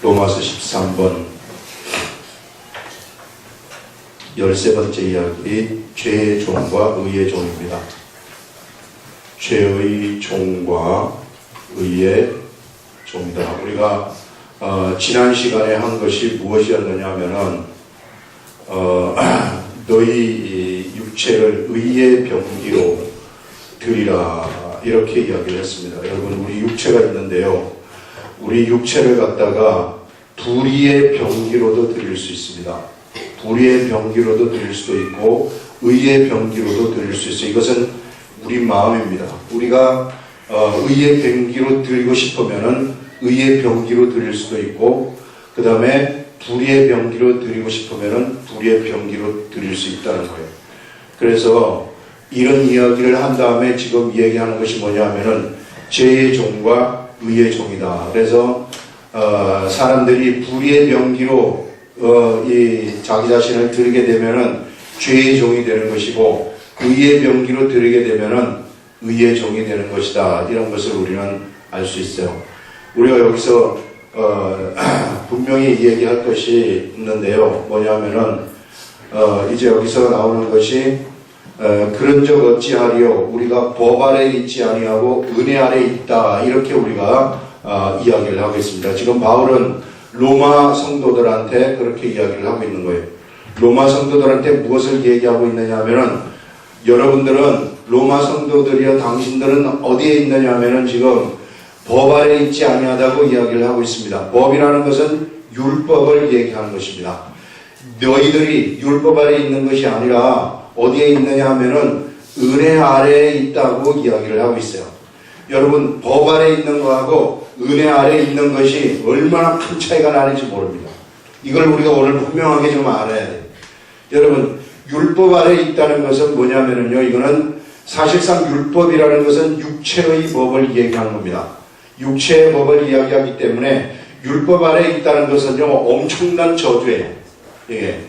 로마서 13번 13번째 이야기, 죄의 종과 의의 종입니다. 죄의 종과 의의 종이다. 우리가 지난 시간에 한 것이 무엇이었느냐 하면은 너희 육체를 의의 병기로 드리라, 이렇게 이야기를 했습니다. 여러분, 우리 육체가 있는데요, 우리 육체를 갖다가 불의의 병기로도 드릴 수 있습니다. 불의의 병기로도 드릴 수도 있고 의의 병기로도 드릴 수 있어요. 이것은 우리 마음입니다. 우리가 의의 병기로 드리고 싶으면은 의의 병기로 드릴 수도 있고, 그 다음에 불의의 병기로 드리고 싶으면은 불의의 병기로 드릴 수 있다는 거예요. 그래서 이런 이야기를 한 다음에 지금 얘기하는 것이 뭐냐 하면은 죄의 종과 의의 종이다. 그래서 사람들이 불의의 병기로 자기 자신을 드리게 되면은 죄의 종이 되는 것이고, 의의 병기로 드리게 되면은 의의 종이 되는 것이다. 이런 것을 우리는 알 수 있어요. 우리가 여기서 분명히 얘기할 것이 있는데요. 뭐냐면은 이제 여기서 나오는 것이 그런 적 어찌하리요, 우리가 법 아래 있지 아니하고 은혜 아래 있다, 이렇게 우리가 이야기를 하고 있습니다. 지금 바울은 로마 성도들한테 그렇게 이야기를 하고 있는 거예요. 로마 성도들한테 무엇을 얘기하고 있느냐 하면은, 여러분들은, 로마 성도들이여 당신들은 어디에 있느냐 하면은 지금 법 아래 있지 아니하다고 이야기를 하고 있습니다. 법이라는 것은 율법을 얘기하는 것입니다. 너희들이 율법 아래 있는 것이 아니라 어디에 있느냐 하면은 은혜 아래에 있다고 이야기를 하고 있어요. 여러분, 법 아래 있는 거하고 은혜 아래에 있는 것이 얼마나 큰 차이가 나는지 모릅니다. 이걸 우리가 오늘 분명하게 좀 알아야 돼요. 여러분, 율법 아래에 있다는 것은 뭐냐면요, 이거는 사실상 율법이라는 것은 육체의 법을 얘기하는 겁니다. 육체의 법을 이야기하기 때문에 율법 아래에 있다는 것은요, 엄청난 저주예요. 예.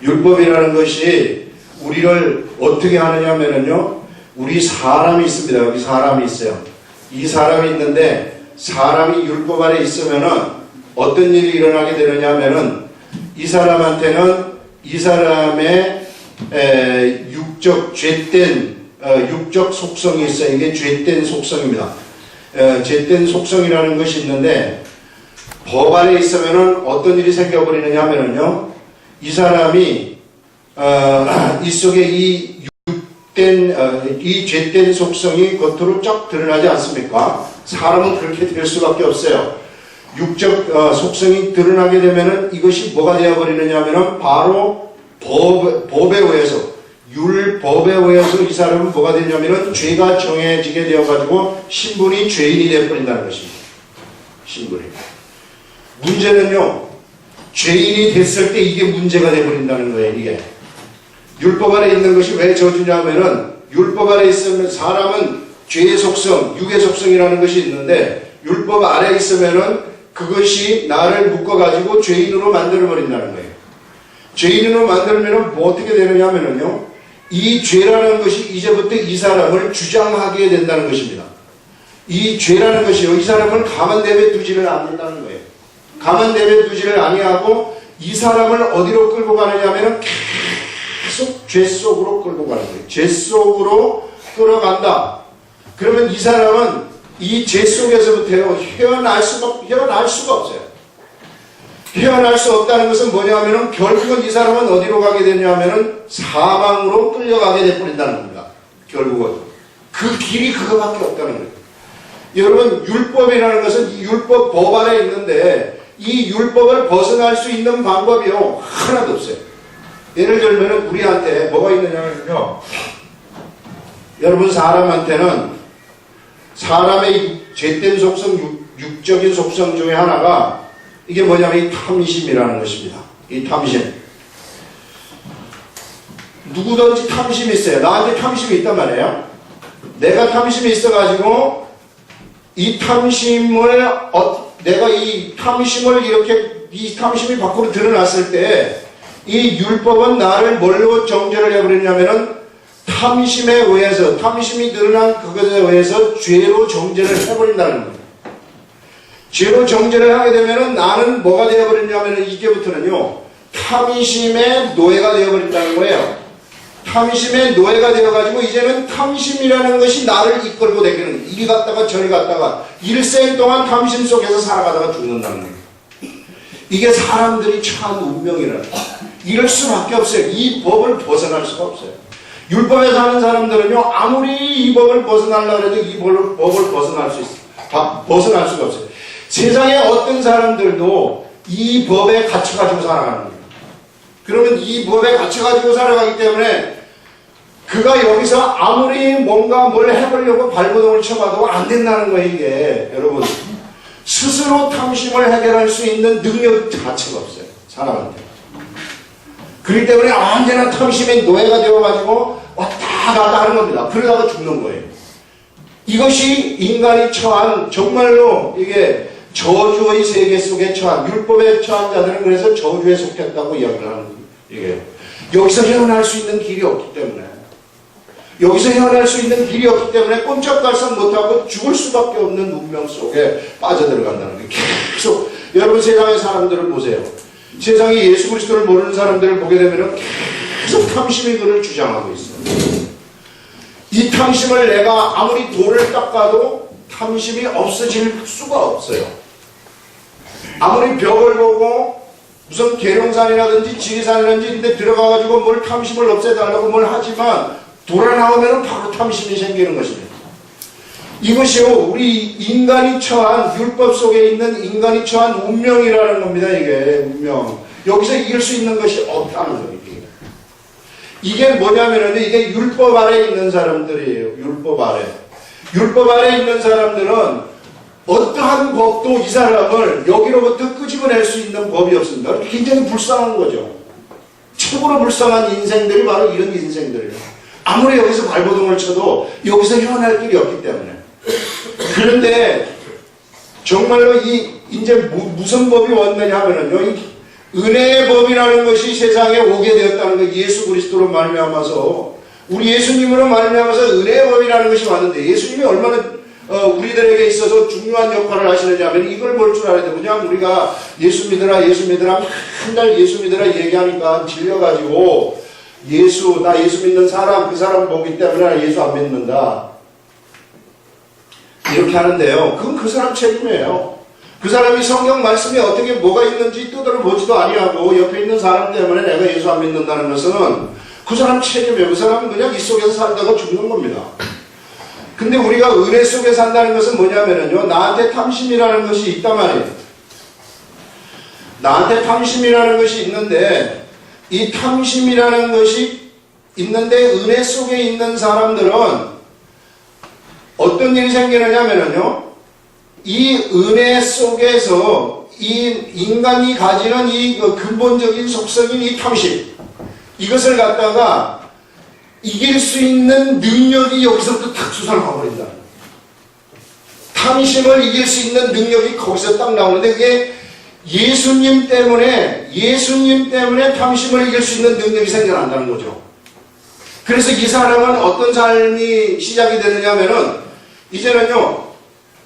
율법이라는 것이 우리를 어떻게 하느냐 하면요, 우리 사람이 있습니다. 여기 사람이 있어요. 이 사람이 있는데, 사람이 율법 아래 있으면은 어떤 일이 일어나게 되느냐 하면은, 이 사람한테는 이 사람의 육적 죄된 육적 속성이 있어요. 이게 죄된 속성입니다. 죄된 속성이라는 것이 있는데, 법 아래 있으면은 어떤 일이 생겨버리느냐 하면은요, 이 사람이 이 속에 이 죄된 속성이 겉으로 쫙 드러나지 않습니까? 사람은 그렇게 될 수밖에 없어요. 육적 속성이 드러나게 되면은 이것이 뭐가 되어버리느냐 하면은 바로 법에 의해서, 율법에 의해서 이 사람은 뭐가 되냐면은 죄가 정해지게 되어가지고 신분이 죄인이 되어버린다는 것입니다. 신분이. 문제는요, 죄인이 됐을 때 이게 문제가 되어버린다는 거예요. 이게 율법 아래 있는 것이 왜 저주냐 하면은, 율법 아래 있으면 사람은 죄의 속성, 육의 속성이라는 것이 있는데, 율법 아래 있으면은 그것이 나를 묶어가지고 죄인으로 만들어버린다는 거예요. 죄인으로 만들면 뭐 어떻게 되느냐 하면은요, 이 죄라는 것이 이제부터 이 사람을 주장하게 된다는 것입니다. 이 죄라는 것이요, 이 사람을 가만 내버려두지를 않는다는 거예요. 가만 내버려두지를 아니하고 이 사람을 어디로 끌고 가느냐 하면은 계속 죄 속으로 끌고 가는 거예요. 죄 속으로 끌어간다. 그러면 이 사람은 이 죄 속에서부터 헤어날 수가 없어요. 헤어날 수 없다는 것은 뭐냐 하면은, 결국은 이 사람은 어디로 가게 되냐 하면은 사망으로 끌려가게 되어버린다는 겁니다. 결국은. 그 길이 그거밖에 없다는 거예요. 여러분, 율법이라는 것은 이 율법 법 안에 있는데, 이 율법을 벗어날 수 있는 방법이요, 하나도 없어요. 예를 들면 우리한테 뭐가 있느냐면요, 여러분, 사람한테는 사람의 죄된 속성, 육적인 속성 중에 하나가 이게 뭐냐면 이 탐심이라는 것입니다. 이 탐심. 누구든지 탐심이 있어요. 나한테 탐심이 있단 말이에요. 내가 탐심이 있어가지고 이 탐심을 내가 이 탐심을 이렇게, 이 탐심이 밖으로 드러났을 때 이 율법은 나를 뭘로 정죄를 해버리냐면은 탐심에 의해서, 탐심이 드러난 그것에 의해서 죄로 정죄를 해버린다는 겁니다. 죄로 정죄를 하게 되면은 나는 뭐가 되어버리냐면은 이제부터는요, 탐심의 노예가 되어버린다는 거예요. 탐심의 노예가 되어가지고 이제는 탐심이라는 것이 나를 이끌고 다니는 거예요. 이리 갔다가 저리 갔다가 일생 동안 탐심 속에서 살아가다가 죽는다는 거예요. 이게 사람들이 처한 운명이라는 거예요. 이럴 수밖에 없어요. 이 법을 벗어날 수가 없어요. 율법에 사는 사람들은요, 아무리 이 법을 벗어나려고 해도 이 법을 벗어날 수 있어요. 벗어날 수가 없어요. 세상에 어떤 사람들도 이 법에 갇혀가지고 살아가는 거예요. 그러면 이 법에 갇혀가지고 살아가기 때문에 그가 여기서 아무리 뭔가 뭘 해보려고 발버둥을 쳐봐도 안 된다는 거예요, 이게. 여러분, 스스로 탐심을 해결할 수 있는 능력 자체가 없어요, 사람한테. 그렇기 때문에 언제나 탐심의 노예가 되어가지고 왔다 갔다 하는 겁니다. 그러다가 죽는 거예요. 이것이 인간이 처한, 정말로 이게 저주의 세계 속에 처한, 율법에 처한 자들은 그래서 저주에 속했다고 이야기를 하는 거예요. 이게 여기서 헤어날 수 있는 길이 없기 때문에, 여기서 헤어날 수 있는 길이 없기 때문에 꼼짝달싹 못하고 죽을 수밖에 없는 운명 속에 빠져들어간다는 거예요. 계속 여러분, 세상의 사람들을 보세요. 세상에 예수 그리스도를 모르는 사람들을 보게 되면 계속 탐심이 그를 주장하고 있어요. 이 탐심을 내가 아무리 돌을 닦아도 탐심이 없어질 수가 없어요. 아무리 벽을 보고 무슨 계룡산이라든지 지리산이라든지 이런 데 들어가가지고 뭘 탐심을 없애달라고 뭘 하지만 돌아 나오면 바로 탐심이 생기는 것입니다. 이것이요, 우리 인간이 처한, 율법 속에 있는 인간이 처한 운명이라는 겁니다. 이게 운명. 여기서 이길 수 있는 것이 없다는 거예요. 이게 뭐냐면은, 이게 율법 아래에 있는 사람들이에요. 율법 아래. 율법 아래에 있는 사람들은 어떠한 법도 이 사람을 여기로부터 끄집어낼 수 있는 법이 없습니다. 굉장히 불쌍한 거죠. 최고로 불쌍한 인생들이 바로 이런 인생들이에요. 아무리 여기서 발버둥을 쳐도 여기서 헤어날 길이 없기 때문에. 그런데 정말로 이제 무슨 법이 왔느냐 하면은요, 은혜의 법이라는 것이 세상에 오게 되었다는 거. 예수 그리스도로 말미암아서, 우리 예수님으로 말미암아서 은혜의 법이라는 것이 왔는데, 예수님이 얼마나 우리들에게 있어서 중요한 역할을 하시느냐 하면 이걸 볼 줄 알아야 돼. 그냥 우리가 예수 믿으라 맨날 예수 믿으라 얘기하니까 질려가지고 나 예수 믿는 사람, 그 사람 보기 때문에 나 예수 안 믿는다, 이렇게 하는데요, 그건 그 사람 책임이에요. 그 사람이 성경 말씀에 어떻게 뭐가 있는지 두드려 보지도 아니하고 옆에 있는 사람 때문에 내가 예수 안 믿는다는 것은 그 사람 책임이에요. 그 사람은 그냥 이 속에서 살다가 죽는 겁니다. 근데 우리가 은혜 속에 산다는 것은 뭐냐면요, 나한테 탐심이라는 것이 있단 말이에요. 나한테 탐심이라는 것이 있는데, 이 탐심이라는 것이 있는데 은혜 속에 있는 사람들은 어떤 일이 생기느냐면요, 이 은혜 속에서 이 인간이 가지는 이 근본적인 속성인 이 탐심, 이것을 갖다가 이길 수 있는 능력이 여기서부터 탁 솟아나버린다. 탐심을 이길 수 있는 능력이 거기서 딱 나오는데, 그게 예수님 때문에 탐심을 이길 수 있는 능력이 생겨난다는 거죠. 그래서 이 사람은 어떤 삶이 시작이 되느냐 하면은, 이제는요,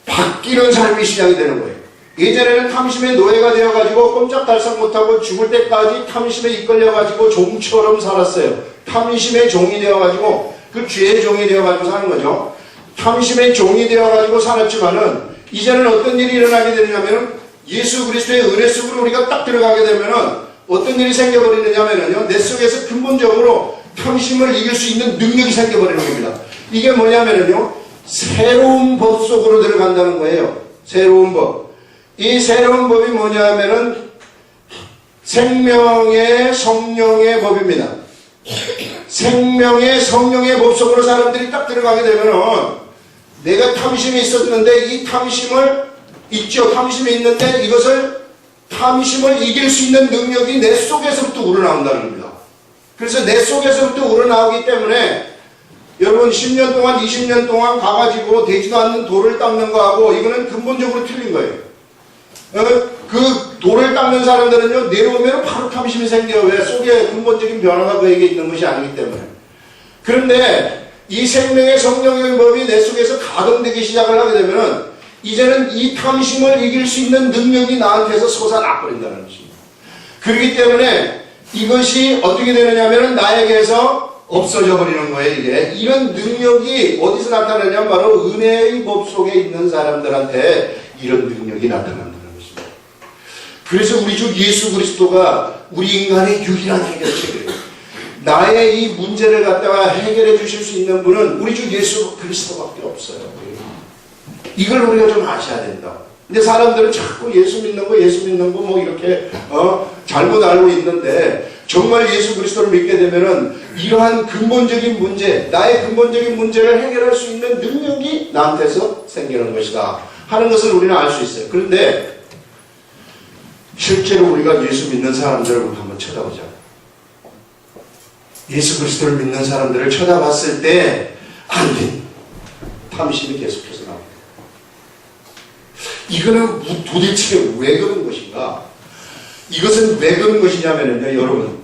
바뀌는 삶이 시작이 되는 거예요. 예전에는 탐심의 노예가 되어가지고 꼼짝달싹 못하고 죽을 때까지 탐심에 이끌려가지고 종처럼 살았어요. 탐심의 종이 되어가지고, 그 죄의 종이 되어가지고 사는 거죠. 탐심의 종이 되어가지고 살았지만은, 이제는 어떤 일이 일어나게 되냐면은, 예수 그리스도의 은혜 속으로 우리가 딱 들어가게 되면은, 어떤 일이 생겨버리느냐면요, 내 속에서 근본적으로 탐심을 이길 수 있는 능력이 생겨버리는 겁니다. 이게 뭐냐면요, 새로운 법 속으로 들어간다는 거예요. 새로운 법. 이 새로운 법이 뭐냐면은 생명의 성령의 법입니다. 생명의 성령의 법 속으로 사람들이 딱 들어가게 되면은, 내가 탐심이 있었는데 이 탐심을 있죠. 탐심이 있는데 이것을, 탐심을 이길 수 있는 능력이 내 속에서부터 우러나온다는 겁니다. 그래서 내 속에서부터 우러나오기 때문에 여러분 10년 동안 20년 동안 가가지고 되지도 않는 돌을 닦는 거하고 이거는 근본적으로 틀린 거예요. 그 돌을 닦는 사람들은요, 내려오면 바로 탐심이 생겨요. 왜? 속에 근본적인 변화가 그에게 있는 것이 아니기 때문에. 그런데 이 생명의 성령의 법이 내 속에서 가동되기 시작을 하게 되면은, 이제는 이 탐심을 이길 수 있는 능력이 나한테서 솟아나버린다는 것입니다. 그렇기 때문에 이것이 어떻게 되느냐면 나에게서 없어져 버리는 거예요. 이게 이런 능력이 어디서 나타나냐면 바로 은혜의 법 속에 있는 사람들한테 이런 능력이 나타난다는 것입니다. 그래서 우리 주 예수 그리스도가 우리 인간의 유일한 해결책이에요. 나의 이 문제를 갖다가 해결해 주실 수 있는 분은 우리 주 예수 그리스도밖에 없어요. 이걸 우리가 좀 아셔야 된다. 근데 사람들은 자꾸 예수 믿는 거 뭐 이렇게 잘못 알고 있는데 정말 예수 그리스도를 믿게 되면은 이러한 근본적인 문제, 나의 근본적인 문제를 해결할 수 있는 능력이 나한테서 생기는 것이다 하는 것을 우리는 알 수 있어요. 그런데 실제로 우리가 예수 믿는 사람들을 한번 쳐다보자. 예수 그리스도를 믿는 사람들을 쳐다봤을 때 안 돼. 탐심이 계속해서 나옵니다. 이거는 도대체 왜 그런 것인가? 이것은 왜 그런 것이냐면요, 여러분.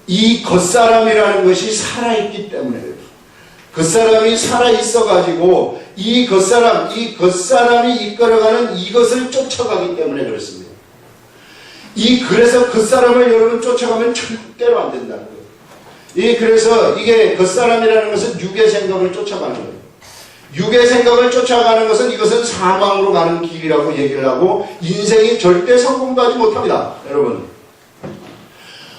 이 겉사람이라는 것이 살아있기 때문에 그래요. 겉사람이 살아있어가지고 이 겉사람이 이끌어가는 이것을 쫓아가기 때문에 그렇습니다. 그래서 겉사람을 여러분 쫓아가면 절대로 안 된다는 거예요. 그래서 이게 겉사람이라는 것은 육의 생각을 쫓아가는 거예요. 육의 생각을 쫓아가는 것은 이것은 사망으로 가는 길이라고 얘기를 하고 인생이 절대 성공하지 못합니다. 여러분,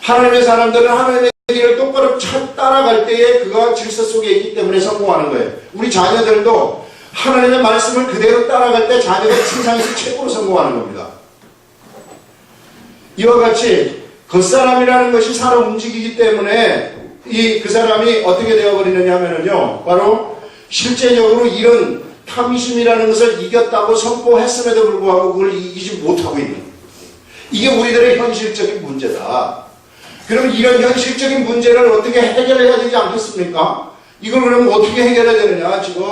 하나님의 사람들은 하나님의 길을 똑바로 따라갈 때에 그가 질서 속에 있기 때문에 성공하는 거예요. 우리 자녀들도 하나님의 말씀을 그대로 따라갈 때 자녀가 세상에서 최고로 성공하는 겁니다. 이와 같이 겉사람이라는 것이 살아 움직이기 때문에 그 사람이 어떻게 되어버리느냐 하면요, 바로 실제적으로 이런 탐심이라는 것을 이겼다고 선포했음에도 불구하고 그걸 이기지 못하고 있는, 이게 우리들의 현실적인 문제다. 그럼 이런 현실적인 문제를 어떻게 해결해야 되지 않겠습니까? 이걸 그럼 어떻게 해결해야 되느냐? 지금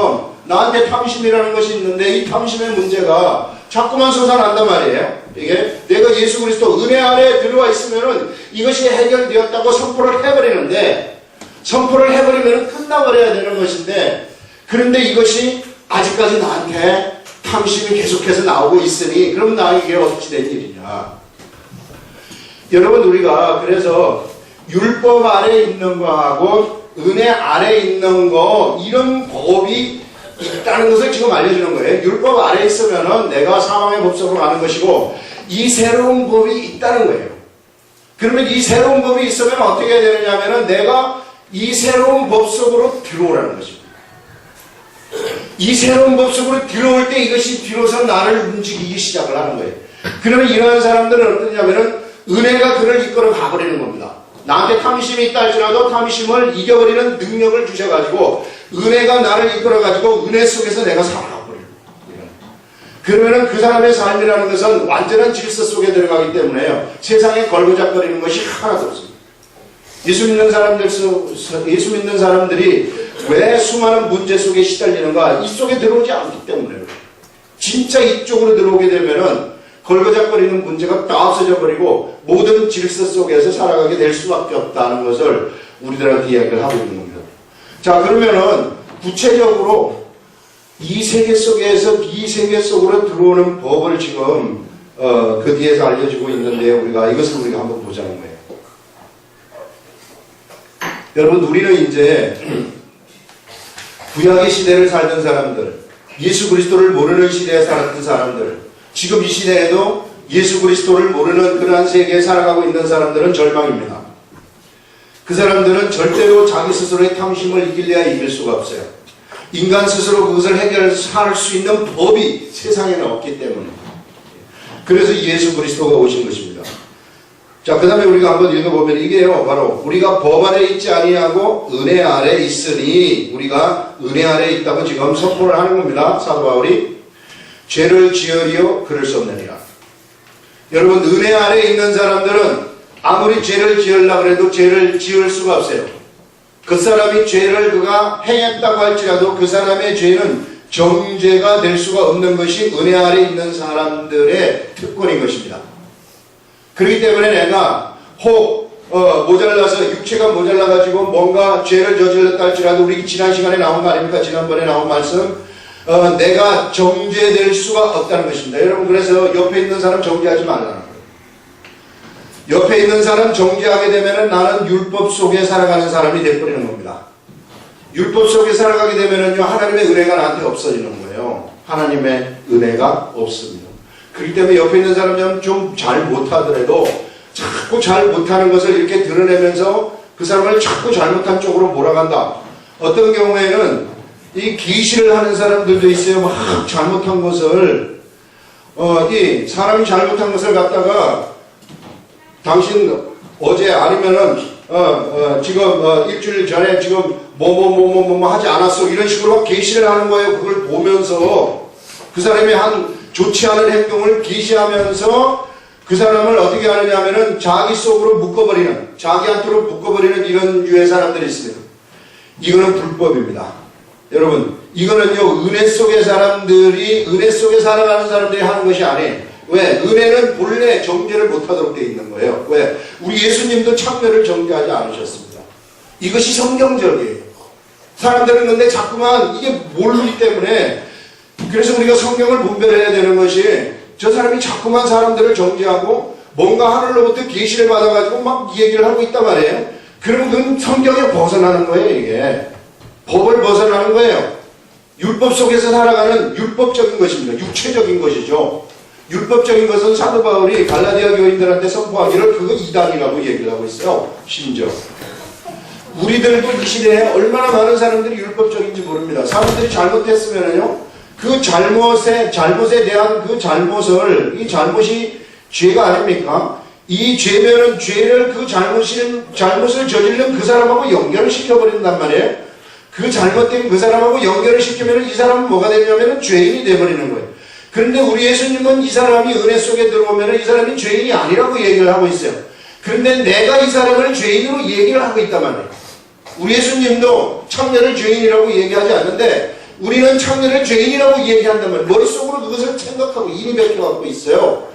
나한테 탐심이라는 것이 있는데 이 탐심의 문제가 자꾸만 솟아난단 말이에요. 이게 내가 예수 그리스도 은혜 아래에 들어와 있으면은 이것이 해결되었다고 선포를 해버리는데, 선포를 해버리면 끝나버려야 되는 것인데, 그런데 이것이 아직까지 나한테 탐심이 계속해서 나오고 있으니 그럼 나에게 어찌 된 일이냐? 여러분, 우리가 그래서 율법 아래 있는 거하고 은혜 아래 있는 거, 이런 법이 있다는 것을 지금 알려주는 거예요. 율법 아래 있으면은 내가 사망의 법 속으로 가는 것이고, 이 새로운 법이 있다는 거예요. 그러면 이 새로운 법이 있으면 어떻게 해야 되느냐면은 내가 이 새로운 법 속으로 들어오라는 것입니다. 이 새로운 법 속으로 들어올 때 이것이 비로소 나를 움직이기 시작을 하는 거예요. 그러면 이러한 사람들은 어떠냐면은 은혜가 그를 이끌어 가버리는 겁니다. 나한테 탐심이 있다 할지라도 탐심을 이겨버리는 능력을 주셔가지고 은혜가 나를 이끌어가지고 은혜 속에서 내가 살아가버려요. 그러면은 그 사람의 삶이라는 것은 완전한 질서 속에 들어가기 때문에요, 세상에 걸고작거리는 것이 하나도 없습니다. 예수 믿는 사람들이 왜 수많은 문제 속에 시달리는가? 이 속에 들어오지 않기 때문에요. 진짜 이쪽으로 들어오게 되면은 걸거작거리는 문제가 다 없어져 버리고 모든 질서 속에서 살아가게 될 수밖에 없다는 것을 우리들한테 이야기를 하고 있는 겁니다. 자, 그러면은 구체적으로 이 세계 속에서 이 세계 속으로 들어오는 법을 지금 그 뒤에서 알려주고 있는데요, 이것을 우리가 한번 보자는 거예요. 여러분, 우리는 이제 구약의 시대를 살던 사람들, 예수 그리스도를 모르는 시대에 살았던 사람들, 지금 이 시대에도 예수 그리스도를 모르는 그러한 세계에 살아가고 있는 사람들은 절망입니다. 그 사람들은 절대로 자기 스스로의 탐심을 이길래야 이길 수가 없어요. 인간 스스로 그것을 해결할 수 있는 법이 세상에는 없기 때문에. 그래서 예수 그리스도가 오신 것입니다. 자, 그 다음에 우리가 한번 읽어보면 이게요, 바로 우리가 법 아래 있지 아니하고 은혜 아래 있으니, 우리가 은혜 아래 있다고 지금 선포를 하는 겁니다. 사도 바울이. 죄를 지으리요 그럴 수 없느니라. 여러분, 은혜 아래 있는 사람들은 아무리 죄를 지으려고 해도 죄를 지을 수가 없어요. 그 사람이 죄를 그가 행했다고 할지라도 그 사람의 죄는 정죄가 될 수가 없는 것이 은혜 아래 있는 사람들의 특권인 것입니다. 그렇기 때문에 내가 혹 모자라서, 육체가 모자라가지고 뭔가 죄를 저질렀다 할지라도, 우리 지난 시간에 나온 거 아닙니까? 지난번에 나온 말씀, 내가 정죄될 수가 없다는 것입니다. 여러분, 그래서 옆에 있는 사람 정죄하지 말라는 거예요. 옆에 있는 사람 정죄하게 되면 나는 율법 속에 살아가는 사람이 되어버리는 겁니다. 율법 속에 살아가게 되면은요, 하나님의 은혜가 나한테 없어지는 거예요. 하나님의 은혜가 없습니다. 그렇기 때문에 옆에 있는 사람이 좀 잘 못하더라도 자꾸 잘 못하는 것을 이렇게 드러내면서 그 사람을 자꾸 잘못한 쪽으로 몰아간다. 어떤 경우에는 이 기시를 하는 사람들도 있어요. 막 잘못한 것을 이 사람이 잘못한 것을 갖다가 당신 어제 아니면은 지금 일주일 전에 지금 뭐 하지 않았어, 이런 식으로 막 계시를 하는 거예요. 그걸 보면서 그 사람이 한 좋지 않은 행동을 계시하면서 그 사람을 어떻게 하느냐 하면은 자기 속으로 묶어버리는, 자기한테로 묶어버리는 이런 유의 사람들이 있습니다. 이거는 불법입니다. 여러분, 이거는요, 은혜 속의 사람들이, 은혜 속에 살아가는 사람들이 하는 것이 아니에요. 왜? 은혜는 본래 정죄를 못하도록 되어 있는 거예요. 왜? 우리 예수님도 창녀를 정죄하지 않으셨습니다. 이것이 성경적이에요. 사람들은 근데 자꾸만 이게 모르기 때문에, 그래서 우리가 성경을 분별해야 되는 것이, 저 사람이 자꾸만 사람들을 정죄하고 뭔가 하늘로부터 계시를 받아가지고 막 이 얘기를 하고 있단 말이에요. 그러면 그건 성경에 벗어나는 거예요. 이게 법을 벗어나는 거예요. 율법 속에서 살아가는 율법적인 것입니다. 육체적인 것이죠. 율법적인 것은 사도 바울이 갈라디아 교인들한테 선포하기를 그거 이단이라고 얘기를 하고 있어요. 심지어 우리들도 이 시대에 얼마나 많은 사람들이 율법적인지 모릅니다. 사람들이 잘못했으면요, 그 잘못에 대한 그 잘못을, 이 잘못이 죄가 아닙니까? 이 죄면은 죄를 그 잘못을 저지른 그 사람하고 연결을 시켜버린단 말이에요. 그 잘못된 그 사람하고 연결을 시키면 이 사람은 뭐가 되냐면은 죄인이 되어버리는 거예요. 그런데 우리 예수님은 이 사람이 은혜 속에 들어오면 이 사람이 죄인이 아니라고 얘기를 하고 있어요. 그런데 내가 이 사람을 죄인으로 얘기를 하고 있단 말이에요. 우리 예수님도 창녀를 죄인이라고 얘기하지 않는데 우리는 창녀를 죄인이라고 얘기한단 말이에요. 머릿속으로 그것을 생각하고 인이백혀갖고 있어요.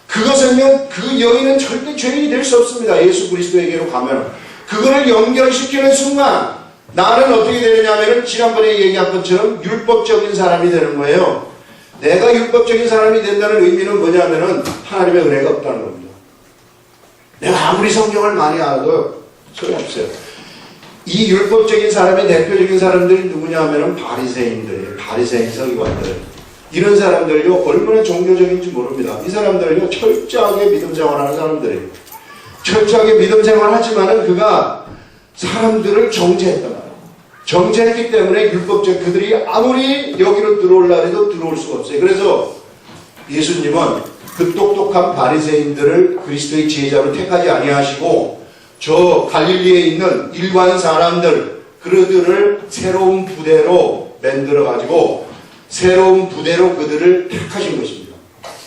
그것은요, 그 여인은 절대 죄인이 될 수 없습니다. 예수 그리스도에게로 가면. 그거를 연결시키는 순간 나는 어떻게 되느냐면 지난번에 얘기한 것처럼 율법적인 사람이 되는 거예요. 내가 율법적인 사람이 된다는 의미는 뭐냐면은 하나님의 은혜가 없다는 겁니다. 내가 아무리 성경을 많이 알아도 소용없어요. 이 율법적인 사람의 대표적인 사람들이 누구냐 하면은 바리새인들이에요. 바리새인 서기관들. 이런 사람들요, 얼마나 종교적인지 모릅니다. 이 사람들요, 철저하게 믿음 생활하는 사람들이에요. 철저하게 믿음 생활하지만은 그가 사람들을 정죄했단 말이에요. 정죄했기 때문에 율법적, 그들이 아무리 여기로 들어올라 해도 들어올 수가 없어요. 그래서 예수님은 그 똑똑한 바리새인들을 그리스도의 제자로 택하지 아니하시고 저 갈릴리에 있는 일반 사람들, 그들을 새로운 부대로 만들어가지고 새로운 부대로 그들을 택하신 것입니다.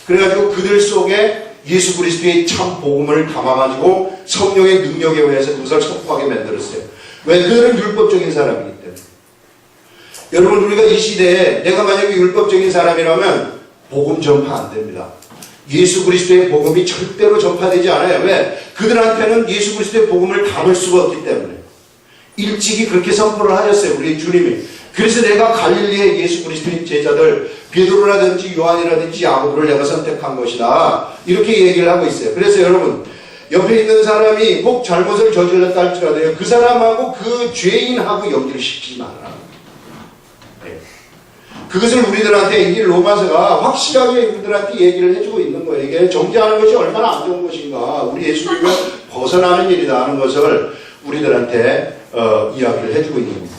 그래가지고 그들 속에 예수 그리스도의 참 복음을 담아가지고 성령의 능력에 의해서 그것을 선포하게 만들었어요. 왜? 그들은 율법적인 사람이기 때문에. 여러분, 우리가 이 시대에 내가 만약에 율법적인 사람이라면 복음 전파 안 됩니다. 예수 그리스도의 복음이 절대로 전파되지 않아요. 왜? 그들한테는 예수 그리스도의 복음을 담을 수가 없기 때문에. 일찍이 그렇게 선포를 하셨어요. 우리 주님이. 그래서 내가 갈릴리의 예수 그리스도의 제자들 베드로라든지 요한이라든지 야고보를 내가 선택한 것이다. 이렇게 얘기를 하고 있어요. 그래서 여러분, 옆에 있는 사람이 꼭 잘못을 저질렀다 할지라도요, 그 사람하고 그 죄인하고 연결시키지 말라. 네. 그것을 우리들한테 이 로마서가 확실하게 우리들한테 얘기를 해주고 있는 거예요. 이게 정죄하는 것이 얼마나 안 좋은 것인가, 우리 예수님을 벗어나는 일이다 하는 것을 우리들한테 이야기를 해주고 있는 겁니다.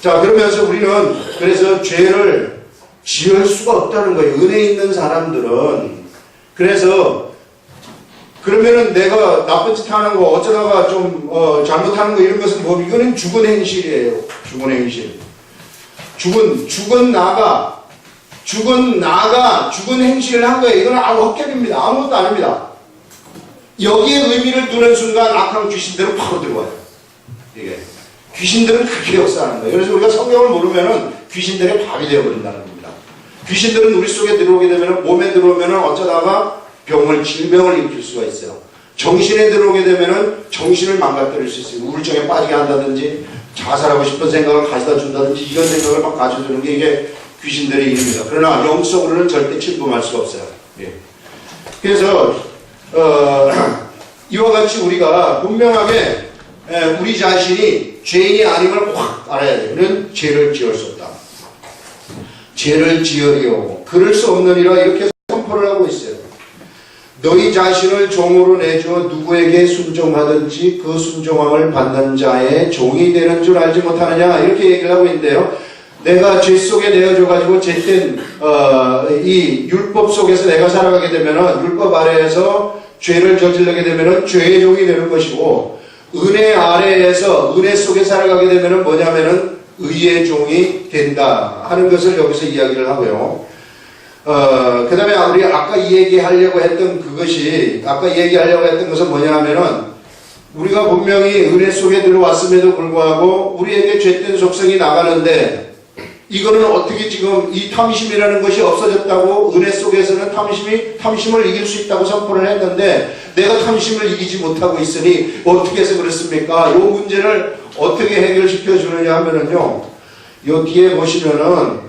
자, 그러면서 우리는 그래서 죄를 지을 수가 없다는 거예요. 은혜 있는 사람들은. 그래서 그러면은 내가 나쁜 짓 하는 거, 어쩌다가 좀 잘못하는 거, 이런 것은 뭐, 이거는 죽은 행실이에요. 죽은 행실. 죽은 나가 죽은 행실을 한 거예요. 이거는 헛개입니다. 아무것도 아닙니다. 여기에 의미를 두는 순간 악한 귀신들은 바로 들어와요. 이게. 귀신들은 그렇게 역사하는 거예요. 그래서 우리가 성경을 모르면은 귀신들의 밥이 되어버린다는 겁니다. 귀신들은 우리 속에 들어오게 되면은, 몸에 들어오면은 어쩌다가 질병을 일으킬 수가 있어요. 정신에 들어오게 되면은 정신을 망가뜨릴 수 있어요. 우울증에 빠지게 한다든지, 자살하고 싶은 생각을 가져다 준다든지 이런 생각을 막 가져주는 게 이게 귀신들의 일입니다. 그러나 영적으로는 절대 침범할 수가 없어요. 예. 그래서 이와 같이 우리가 분명하게 우리 자신이 죄인이 아님을 확 알아야 돼요. 그는 죄를 지을 수 없다. 죄를 지으리오 그럴 수 없느니라 이렇게 선포를 하고 있어요. 너희 자신을 종으로 내주어 누구에게 순종하든지 그 순종함을 받는 자의 종이 되는 줄 알지 못하느냐 이렇게 얘기를 하고 있는데요. 내가 죄 속에 내어줘가지고 죄된 이 율법 속에서 내가 살아가게 되면은 율법 아래에서 죄를 저지르게 되면은 죄의 종이 되는 것이고 은혜 아래에서 은혜 속에 살아가게 되면은 뭐냐면은 의의 종이 된다 하는 것을 여기서 이야기를 하고요. 그 다음에 우리 아까 얘기하려고 했던 것은 뭐냐면은 우리가 분명히 은혜 속에 들어왔음에도 불구하고 우리에게 죄된 속성이 나가는데 이거는 어떻게 지금 이 탐심이라는 것이 없어졌다고 은혜 속에서는 탐심을 이길 수 있다고 선포를 했는데 내가 탐심을 이기지 못하고 있으니 어떻게 해서 그렇습니까? 이 문제를 어떻게 해결시켜 주느냐 하면은요. 요 뒤에 보시면은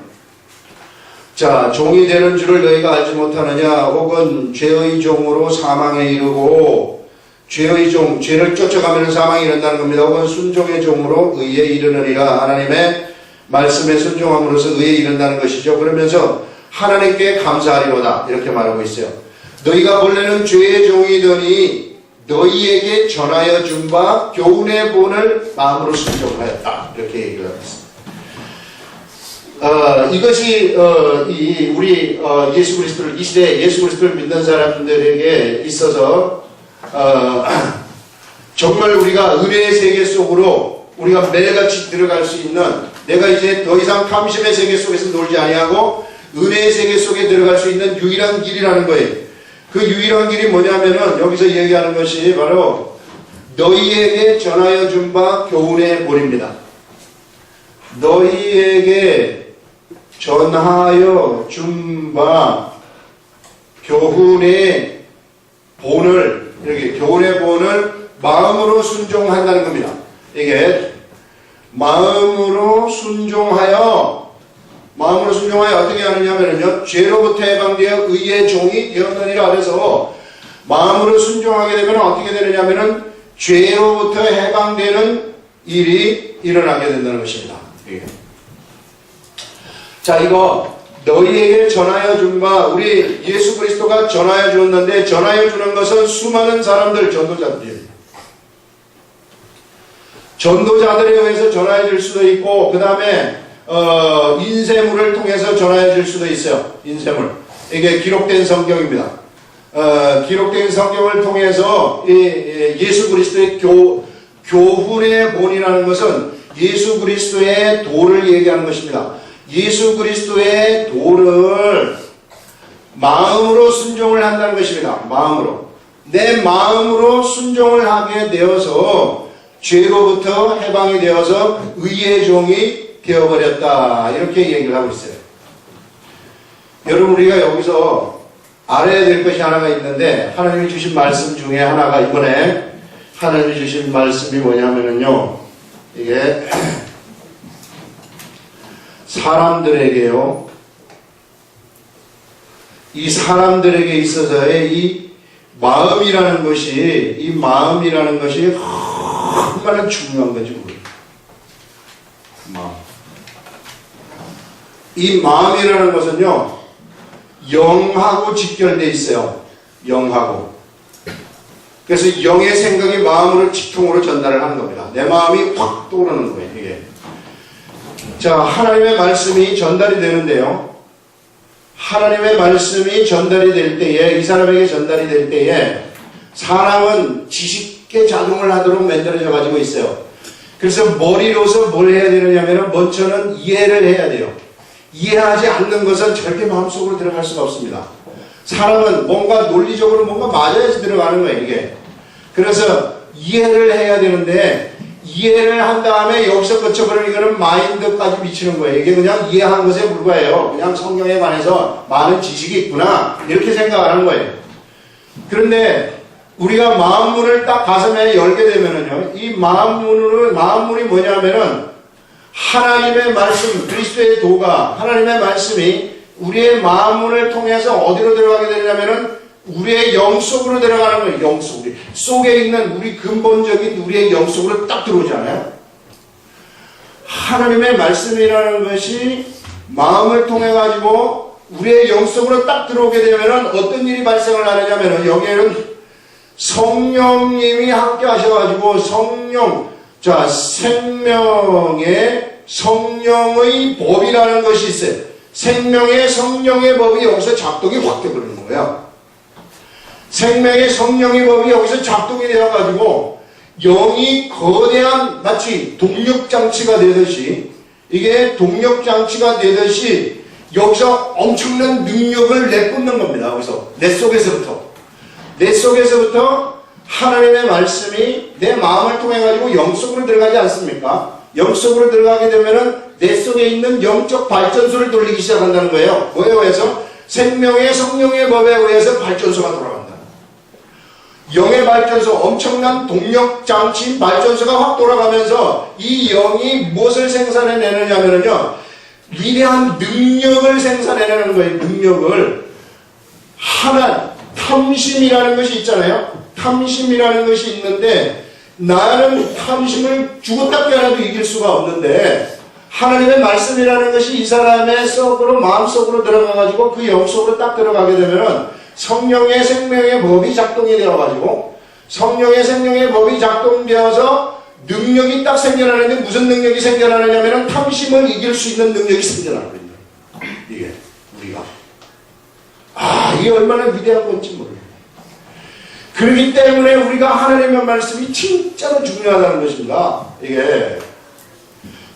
자, 종이 되는 줄을 너희가 알지 못하느냐 혹은 죄의 종으로 사망에 이르고 죄의 종, 죄를 쫓아가면 사망에 이른다는 겁니다. 혹은 순종의 종으로 의에 이르느니라 하나님의 말씀에 순종함으로써 의에 이른다는 것이죠. 그러면서 하나님께 감사하리로다 이렇게 말하고 있어요. 너희가 본래는 죄의 종이더니 너희에게 전하여 준 바 교훈의 본을 마음으로 순종하였다 이렇게 얘기를 하고 있습니다. 이것이 우리 예수 그리스도를 이 시대에 예수 그리스도를 믿는 사람들에게 있어서 정말 우리가 은혜의 세계 속으로 우리가 매일같이 들어갈 수 있는 내가 이제 더 이상 탐심의 세계 속에서 놀지 아니하고 은혜의 세계 속에 들어갈 수 있는 유일한 길이라는 거예요. 그 유일한 길이 뭐냐면은 여기서 얘기하는 것이 바로 너희에게 전하여 준 바 교훈의 본입니다. 너희에게 전하여 준 바 교훈의 본을 이렇게 교훈의 본을 마음으로 순종한다는 겁니다. 이게 마음으로 순종하여 어떻게 하느냐면요 죄로부터 해방되어 의의 종이 되었느니라. 그래서 마음으로 순종하게 되면 어떻게 되느냐면은 죄로부터 해방되는 일이 일어나게 된다는 것입니다. 자, 이거 너희에게 전하여 준 바 우리 예수 그리스도가 전하여 주었는데 전하여 주는 것은 수많은 사람들 전도자들이에요. 전도자들에 의해서 전하여 줄 수도 있고 그 다음에 인쇄물을 통해서 전하여 줄 수도 있어요. 인쇄물. 이게 기록된 성경입니다. 기록된 성경을 통해서 예수 그리스도의 교훈의 본이라는 것은 예수 그리스도의 도를 얘기하는 것입니다. 예수 그리스도의 도를 마음으로 순종을 한다는 것입니다. 마음으로. 내 마음으로 순종을 하게 되어서 죄로부터 해방이 되어서 의의 종이 되어버렸다. 이렇게 얘기를 하고 있어요. 여러분 우리가 여기서 알아야 될 것이 하나가 있는데 하나님이 주신 말씀 중에 하나가 이번에 하나님이 주신 말씀이 뭐냐면요. 이게 사람들에게요. 이 사람들에게 있어서의 이 마음이라는 것이 얼마나 중요한 거지. 마음. 이 마음이라는 것은요, 영하고 직결되어 있어요. 영하고. 그래서 영의 생각이 마음으로 직통으로 전달을 하는 겁니다. 내 마음이 확 떠오르는 거예요, 이게. 자, 하나님의 말씀이 전달이 되는데요. 하나님의 말씀이 전달이 될 때에, 이 사람에게 전달이 될 때에, 사람은 지식의 작용을 하도록 만들어져 가지고 있어요. 그래서 머리로서 뭘 해야 되느냐면, 먼저는 이해를 해야 돼요. 이해하지 않는 것은 절대 마음속으로 들어갈 수가 없습니다. 사람은 뭔가 논리적으로 뭔가 맞아야지 들어가는 거예요, 이게. 그래서 이해를 해야 되는데, 이해를 한 다음에 여기서 거쳐버리는 이거는 마인드까지 미치는 거예요. 이게 그냥 이해한 것에 불과해요. 그냥 성경에 관해서 많은 지식이 있구나. 이렇게 생각하는 거예요. 그런데, 우리가 마음문을 딱 가슴에 열게 되면은요, 이 마음문이 뭐냐면은 하나님의 말씀, 그리스도의 도가, 하나님의 말씀이 우리의 마음문을 통해서 어디로 들어가게 되냐면은 우리의 영 속으로 들어가는 거예요. 영 속. 우리 속에 있는 우리 근본적인 우리의 영 속으로 딱 들어오잖아요. 하나님의 말씀이라는 것이 마음을 통해 가지고 우리의 영 속으로 딱 들어오게 되면은 어떤 일이 발생을 하느냐면은 여기에는 성령님이 함께 하셔가지고 성령의 법이라는 것이 있어요. 생명의 성령의 법이 여기서 작동이 확 되어버리는 거예요. 생명의 성령의 법이 여기서 작동이 되어가지고 영이 거대한 마치 동력장치가 되듯이, 이게 동력장치가 되듯이 여기서 엄청난 능력을 내뿜는 겁니다. 여기서 내 속에서부터 하나님의 말씀이 내 마음을 통해 가지고 영 속으로 들어가지 않습니까? 영 속으로 들어가게 되면은 내 속에 있는 영적 발전소를 돌리기 시작한다는 거예요. 뭐에 의해서? 생명의 성령의 법에 의해서 발전소가 돌아간다. 영의 발전소, 엄청난 동력장치 발전소가 확 돌아가면서 이 영이 무엇을 생산해내느냐면요, 위대한 능력을 생산해내는 거예요. 능력을. 탐심이라는 것이 있잖아요. 탐심이라는 것이 있는데, 나는 탐심을 죽었다 깨어나도 이길 수가 없는데, 하나님의 말씀이라는 것이 이 사람의 속으로, 마음속으로 들어가가지고 그 영 속으로 딱 들어가게 되면은 성령의 생명의 법이 작동이 되어가지고, 성령의 생명의 법이 작동되어서 능력이 딱 생겨나는데, 무슨 능력이 생겨나느냐면은 탐심을 이길 수 있는 능력이 생겨나거든요. 이게 우리가. 이게 얼마나 위대한 건지 모르겠어요. 그렇기 때문에 우리가 하나님의 말씀이 진짜로 중요하다는 것입니다. 이게.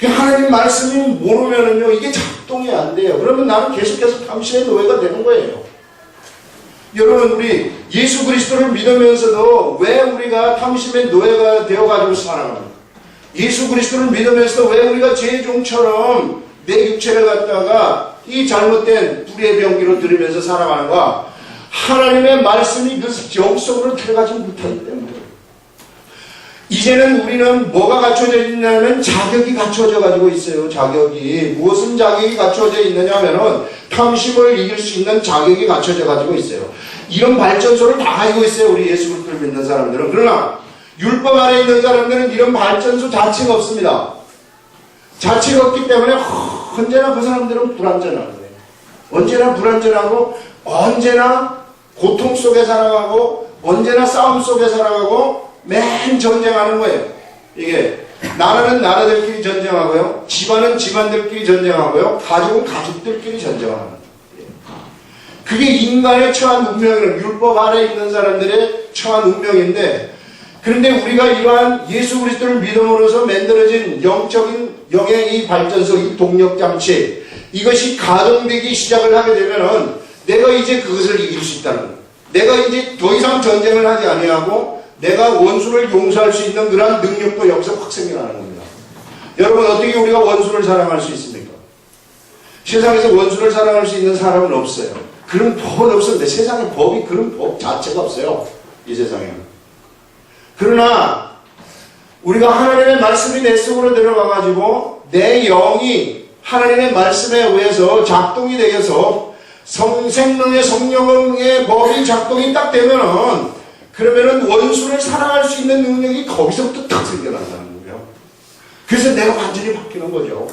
하나님 말씀이 모르면은요, 이게 작동이 안 돼요. 그러면 나는 계속해서 탐심의 노예가 되는 거예요. 여러분, 우리 예수 그리스도를 믿으면서도 왜 우리가 탐심의 노예가 되어가지고 살아갑니까? 예수 그리스도를 믿으면서도 왜 우리가 죄종처럼 내 육체를 갖다가 이 잘못된 불의의 병기로 들으면서 살아가는가? 하나님의 말씀이 그 영 속으로 들어가지 못하기 때문에. 이제는 우리는 뭐가 갖춰져 있냐면 자격이 갖춰져 가지고 있어요. 자격이. 무엇은 자격이 갖춰져 있느냐 하면은 탐심을 이길 수 있는 자격이 갖춰져 가지고 있어요. 이런 발전소를 다 가지고 있어요. 우리 예수 그리스도를 믿는 사람들은. 그러나 율법 안에 있는 사람들은 이런 발전소 자체가 없습니다. 자체가 없기 때문에 언제나 그 사람들은 불완전한 거예요. 언제나 불완전하고, 언제나 고통 속에 살아가고, 언제나 싸움 속에 살아가고, 맨 전쟁하는 거예요. 이게 나라는 나라들끼리 전쟁하고요, 집안은 집안들끼리 전쟁하고요, 가족은 가족들끼리 전쟁하는 거예요. 그게 인간의 처한 운명이에요. 율법 아래 있는 사람들의 처한 운명인데, 그런데 우리가 이러한 예수 그리스도를 믿음으로써 만들어진 영적인 영의 이 발전소, 이 동력장치, 이것이 가동되기 시작을 하게 되면은 내가 이제 그것을 이길 수 있다는 거예요. 내가 이제 더 이상 전쟁을 하지 아니하고 내가 원수를 용서할 수 있는 그러한 능력도 여기서 확 생겨나는 겁니다. 여러분, 어떻게 우리가 원수를 사랑할 수 있습니까? 세상에서 원수를 사랑할 수 있는 사람은 없어요. 그런 법은 없었는데, 세상에 법이 그런 법 자체가 없어요. 이 세상에는. 그러나 우리가 하나님의 말씀이 내 속으로 들어가가지고 내 영이 하나님의 말씀에 의해서 작동이 되어서 생명의 성령의 법이 작동이 딱 되면은, 그러면은 원수를 사랑할 수 있는 능력이 거기서부터 딱 생겨난다는 거예요. 그래서 내가 완전히 바뀌는 거죠.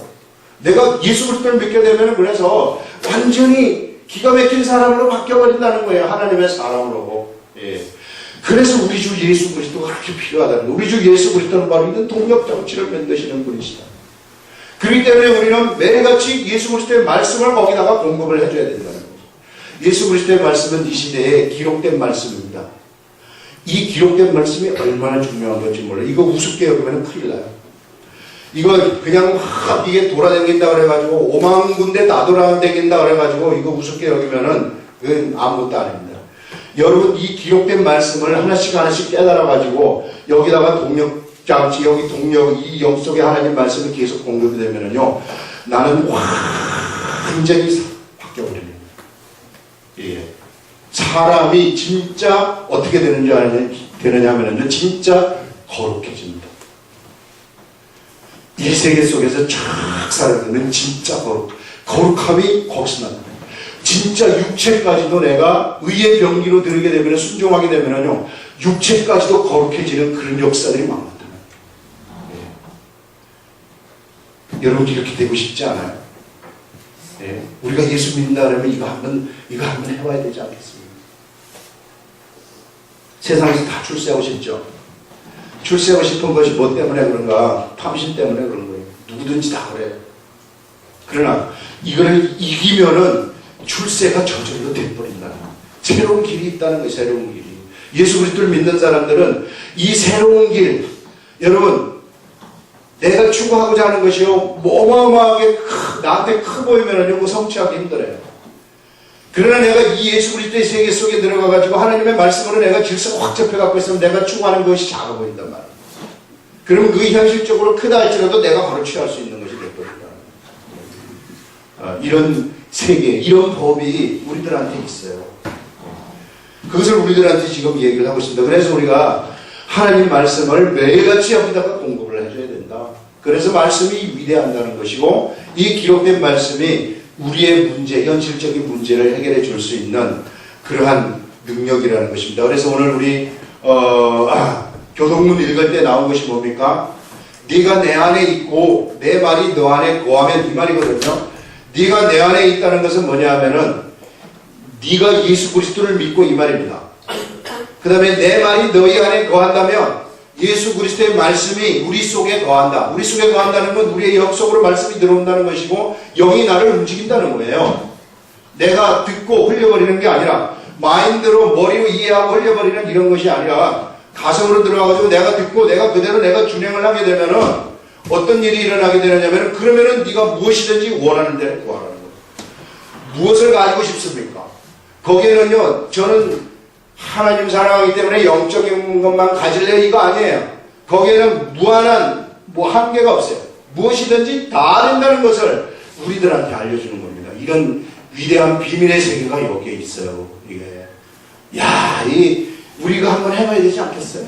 내가 예수 그리스도를 믿게 되면은 그래서 완전히 기가 막힌 사람으로 바뀌어버린다는 거예요. 하나님의 사람으로. 예. 그래서 우리 주 예수 그리스도가 그렇게 필요하다는 거예요. 우리 주 예수 그리스도는 바로 이런 동력장치를 만드시는 분이시다. 그렇기 때문에 우리는 매일같이 예수 그리스도의 말씀을 거기다가 공급을 해줘야 된다는 거예요. 예수 그리스도의 말씀은 이 시대에 기록된 말씀입니다. 이 기록된 말씀이 얼마나 중요한 건지 몰라요. 이거 우습게 여기면 큰일 나요. 이거 그냥 이게 돌아다닌다 그래가지고 5만 군데 다 돌아다닌다 그래가지고 이거 우습게 여기면은 그건 아무것도 아닙니다. 여러분, 이 기록된 말씀을 하나씩 하나씩 깨달아가지고 여기다가 동력장치, 여기 동력, 이 영 속에 하나님 말씀이 계속 공급이 되면은요, 나는 완전히 바뀌어버립니다. 예. 사람이 진짜 어떻게 되느냐면요, 진짜 거룩해집니다. 이 세계 속에서 쫙 살아가면 진짜 거룩함이 거기서 나타나요. 진짜 육체까지도 내가 의의 병기로 들게 되면, 순종하게 되면요, 육체까지도 거룩해지는 그런 역사들이 많거든요. 여러분 이렇게 되고 싶지 않아요? 네. 우리가 예수 믿는다 그러면 이거 한번 해봐야 되지 않겠습니까? 세상에서 다 출세하고 싶죠. 출세하고 싶은 것이 뭐 때문에 그런가? 탐심 때문에 그런 거예요. 누구든지 다 그래요. 그러나 이거를 이기면은 출세가 저절로 돼버린다. 새로운 길이 있다는 거예요. 새로운 길이. 예수 그리스도를 믿는 사람들은 이 새로운 길, 여러분, 내가 추구하고자 하는 것이요, 어마어마하게 나한테 커 보이면은 이거 성취하기 힘들어요. 그러나 내가 이 예수 그리스도의 세계 속에 들어가가지고 하나님의 말씀으로 내가 질서가 확 잡혀갖고 있으면 내가 추구하는 것이 작아 보인단 말이에요. 그러면 그 현실적으로 크다 할지라도 내가 바로 취할 수 있는 것이 되거든요. 이런 세계, 이런 법이 우리들한테 있어요. 그것을 우리들한테 지금 얘기를 하고 있습니다. 그래서 우리가 하나님 말씀을 매일같이 여기다가 공급을 해줘야 된다. 그래서 말씀이 위대한다는 것이고, 이 기록된 말씀이 우리의 문제, 현실적인 문제를 해결해 줄 수 있는 그러한 능력이라는 것입니다. 그래서 오늘 우리 교동문 읽을 때 나온 것이 뭡니까? 네가 내 안에 있고 내 말이 너 안에 거하면, 이 말이거든요. 네가 내 안에 있다는 것은 뭐냐 하면은 네가 예수 그리스도를 믿고, 이 말입니다. 그 다음에 내 말이 너희 안에 거한다면 예수 그리스도의 말씀이 우리 속에 거한다. 우리 속에 거한다는 건 우리의 영 속으로 말씀이 들어온다는 것이고, 영이 나를 움직인다는 거예요. 내가 듣고 흘려버리는 게 아니라, 마인드로, 머리로 이해하고 흘려버리는 이런 것이 아니라, 가슴으로 들어가가지고 내가 듣고 내가 그대로 내가 준행을 하게 되면은 어떤 일이 일어나게 되느냐면, 그러면은 네가 무엇이든지 원하는 대로 구하라는 거예요. 무엇을 가지고 싶습니까? 거기에는요, 저는 하나님 사랑하기 때문에 영적인 것만 가질래, 이거 아니에요. 거기에는 무한한 한계가 없어요. 무엇이든지 다 된다는 것을 우리들한테 알려주는 겁니다. 이런 위대한 비밀의 세계가 여기에 있어요. 이게 우리가 한번 해봐야 되지 않겠어요?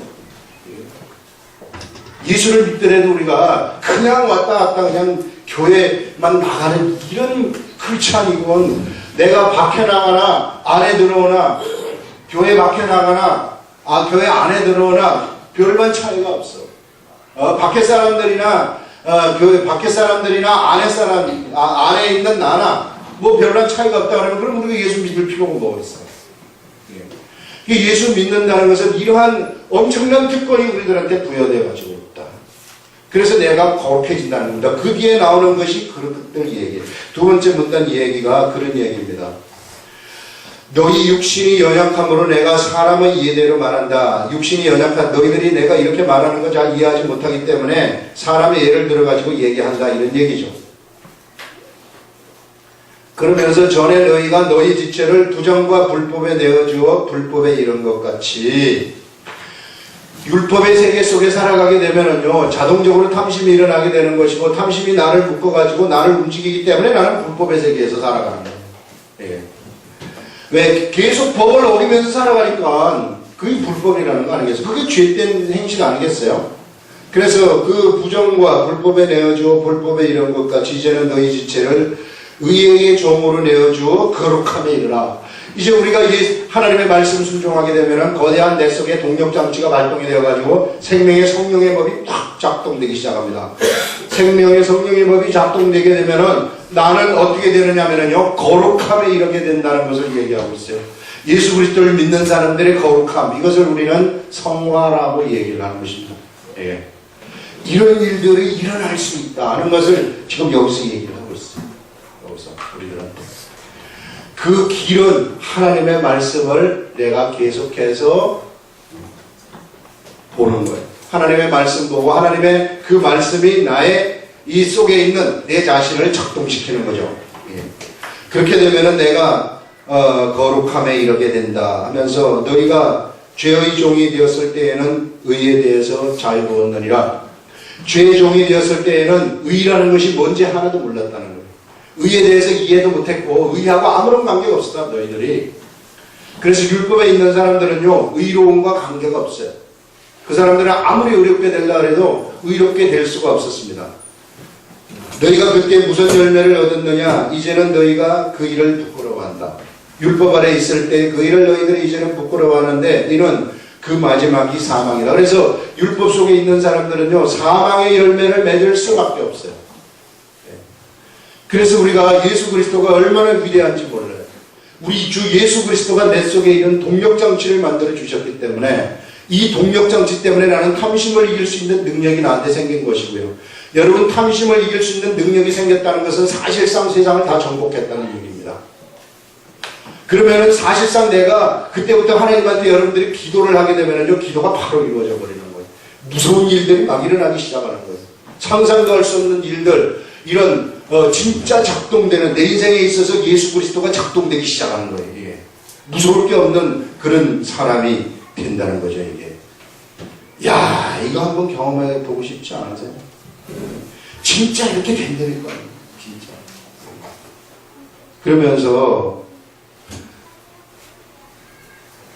예수를 믿더라도 우리가 그냥 왔다 갔다 그냥 교회만 나가는 이런, 그렇지 아니건 내가 밖에 나가나 안에 들어오나, 교회 밖에 나가나 교회 안에 들어오나 별반 차이가 없어. 밖에 사람들이나 교회 밖에 사람들이나 안에 있는 나나 뭐 별반 차이가 없다 그러면, 그럼 우리가 예수 믿을 필요가 뭐가 있어요? 예수 믿는다는 것은 이러한 엄청난 특권이 우리들한테 부여되어 가지고 있다. 그래서 내가 거룩해진다는 겁니다. 그 뒤에 나오는 것이 그것들 얘기예요. 두 번째 묻던 얘기가 그런 얘기입니다. 너희 육신이 연약함으로 내가 사람의 이해대로 말한다. 육신이 연약한 너희들이 내가 이렇게 말하는 거 잘 이해하지 못하기 때문에 사람의 예를 들어가지고 얘기한다, 이런 얘기죠. 그러면서 전에 너희가 너희 지체를 부정과 불법에 내어주어 불법에 이른 것 같이, 율법의 세계 속에 살아가게 되면은요, 자동적으로 탐심이 일어나게 되는 것이고, 탐심이 나를 묶어가지고 나를 움직이기 때문에 나는 불법의 세계에서 살아가는 거예요. 예. 왜? 계속 법을 어기면서 살아가니까 그게 불법이라는 거 아니겠어요? 그게 죄된 행실 아니겠어요? 그래서 그 부정과 불법에 내어주어 불법에 이른 것 같이 이제는 너희 지체를 의의 종으로 내어주어 거룩함에 이르라. 이제 우리가 하나님의 말씀 순종하게 되면은 거대한 내 속에 동력장치가 발동이 되어가지고 생명의 성령의 법이 탁 작동되기 시작합니다. 생명의 성령의 법이 작동되게 되면은 나는 어떻게 되느냐면요, 거룩함에 이르게 된다는 것을 얘기하고 있어요. 예수 그리스도를 믿는 사람들의 거룩함, 이것을 우리는 성화라고 얘기를 하는 것입니다. 예. 이런 일들이 일어날 수 있다는 것을 지금 여기서 얘기를 하고 있어요. 여기서 우리들한테. 그 길은 하나님의 말씀을 내가 계속해서 보는 거예요. 하나님의 말씀 보고 하나님의 그 말씀이 나의 이 속에 있는 내 자신을 작동시키는 거죠. 예. 그렇게 되면은 내가 거룩함에 이르게 된다 하면서, 너희가 죄의 종이 되었을 때에는 의에 대해서 잘 보았느니라. 죄의 종이 되었을 때에는 의라는 것이 뭔지 하나도 몰랐다는 거예요. 의에 대해서 이해도 못했고 의하고 아무런 관계가 없었다, 너희들이. 그래서 율법에 있는 사람들은요, 의로움과 관계가 없어요. 그 사람들은 아무리 의롭게 되려고 해도 의롭게 될 수가 없었습니다. 너희가 그때 무슨 열매를 얻었느냐? 이제는 너희가 그 일을 부끄러워한다. 율법 아래 있을 때 그 일을 너희들이 이제는 부끄러워하는데 이는 그 마지막이 사망이다. 그래서 율법 속에 있는 사람들은요, 사망의 열매를 맺을 수밖에 없어요. 그래서 우리가 예수 그리스도가 얼마나 위대한지 몰라요. 우리 주 예수 그리스도가 내 속에 있는 동력장치를 만들어 주셨기 때문에 이 동력장치 때문에 나는 탐심을 이길 수 있는 능력이 나한테 생긴 것이고요. 여러분, 탐심을 이길 수 있는 능력이 생겼다는 것은 사실상 세상을 다 정복했다는 얘기입니다. 그러면 사실상 내가 그때부터 하나님한테 여러분들이 기도를 하게 되면요, 기도가 바로 이루어져 버리는 거예요. 무서운 일들이 막 일어나기 시작하는 거예요. 상상도 할 수 없는 일들, 이런 진짜 작동되는, 내 인생에 있어서 예수 그리스도가 작동되기 시작하는 거예요. 이게 무서울 게 없는 그런 사람이 된다는 거죠. 이게, 야, 이거 한번 경험해 보고 싶지 않으세요? 진짜 이렇게 된다는 거예요. 진짜. 그러면서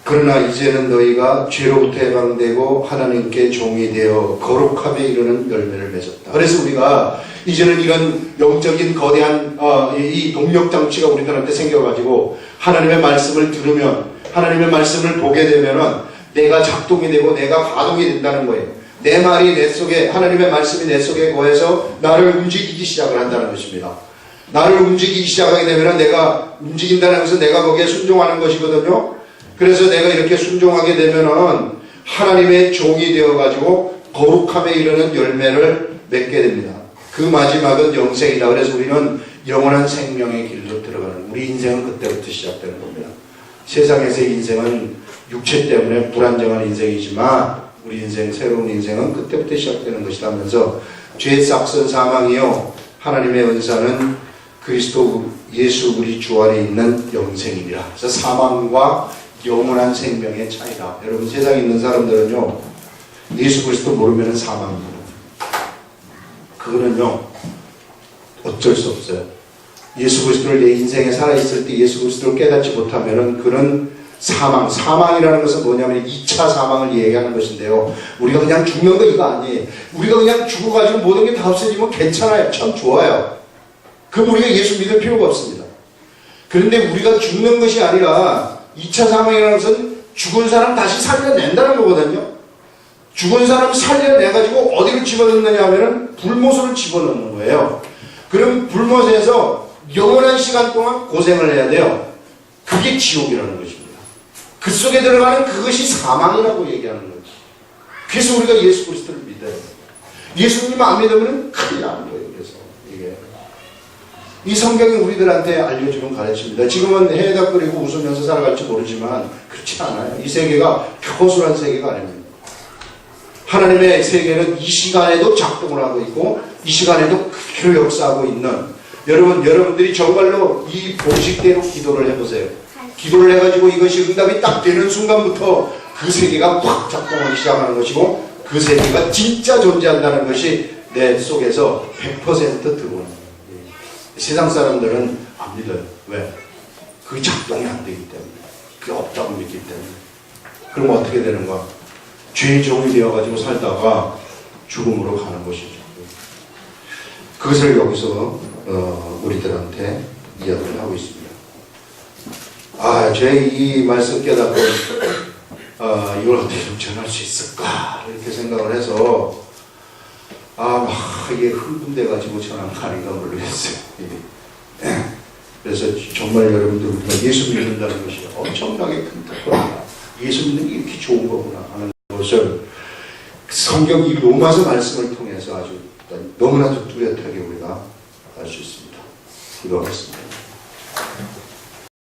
그러나 이제는 너희가 죄로부터 해방되고 하나님께 종이 되어 거룩함에 이르는 열매를 맺었다. 그래서 우리가 이제는 이런 영적인 거대한 이 동력장치가 우리들한테 생겨가지고 하나님의 말씀을 들으면, 하나님의 말씀을 보게 되면은 내가 작동이 되고 내가 가동이 된다는 거예요. 내 말이 내 속에, 하나님의 말씀이 내 속에 거해서 나를 움직이기 시작을 한다는 것입니다. 나를 움직이기 시작하게 되면 내가 움직인다는 것은 내가 거기에 순종하는 것이거든요. 그래서 내가 이렇게 순종하게 되면은 하나님의 종이 되어가지고 거룩함에 이르는 열매를 맺게 됩니다. 그 마지막은 영생이다. 그래서 우리는 영원한 생명의 길로 들어가는, 우리 인생은 그때부터 시작되는 겁니다. 세상에서의 인생은 육체 때문에 불안정한 인생이지만 우리 인생, 새로운 인생은 그때부터 시작되는 것이다 하면서 죄의 싹선 사망이요, 하나님의 은사는 그리스도 예수 우리 주 안에 있는 영생입니다. 그래서 사망과 영원한 생명의 차이다. 여러분, 세상에 있는 사람들은요, 예수 그리스도 모르면 사망입니다. 그거는요, 어쩔 수 없어요. 예수 그리스도를 내 인생에 살아있을 때 예수 그리스도를 깨닫지 못하면은 그는 사망이라는 것은 뭐냐면 2차 사망을 얘기하는 것인데요. 우리가 그냥 죽는 거 이거 아니에요. 우리가 그냥 죽어가지고 모든 게 다 없어지면 괜찮아요. 참 좋아요. 그럼 우리가 예수 믿을 필요가 없습니다. 그런데 우리가 죽는 것이 아니라 2차 사망이라는 것은 죽은 사람 다시 살려낸다는 거거든요. 죽은 사람 살려내가지고 어디로 집어넣느냐 하면은 불못으로 집어넣는 거예요. 그럼 불못에서 영원한 시간 동안 고생을 해야 돼요. 그게 지옥이라는 것입니다. 그 속에 들어가는 그것이 사망이라고 얘기하는 거죠. 그래서 우리가 예수 그리스도를 믿어요. 예수님 안 믿으면 큰일 나는 거예요. 그래서 이게 이 성경이 우리들한테 알려주는 가르침입니다. 지금은 해에다 끓이고 웃으면서 살아갈지 모르지만 그렇지 않아요. 이 세계가 허술한 세계가 아닙니다. 하나님의 세계는 이 시간에도 작동을 하고 있고 이 시간에도 그대로 역사하고 있는, 여러분들이 정말로 이 공식대로 기도를 해보세요. 기도를 해가지고 이것이 응답이 딱 되는 순간부터 그 세계가 확 작동하기 시작하는 것이고 그 세계가 진짜 존재한다는 것이 내 속에서 100% 들어오는 거예요. 세상 사람들은 안 믿어요. 왜? 그게 작동이 안 되기 때문에. 그게 없다고 믿기 때문에. 그럼 어떻게 되는가? 죄의 종이 되어가지고 살다가 죽음으로 가는 것이죠. 그것을 여기서 우리들한테 이야기를 하고 있습니다. 제 이 말씀 깨닫고 이걸 어떻게 좀 전할 수 있을까 이렇게 생각을 해서 막 이게 흥분돼가지고 전한 거 아닌가 모르겠어요. 그래서 정말 여러분들 우리가 예수 믿는다는 것이 엄청나게 큰 특권이다. 예수 믿는 게 이렇게 좋은 거구나 하는 것을 성경 이 로마서 말씀을 통해서 아주 너무나도 뚜렷하게 우리가 알 수 있습니다. 기도하겠습니다.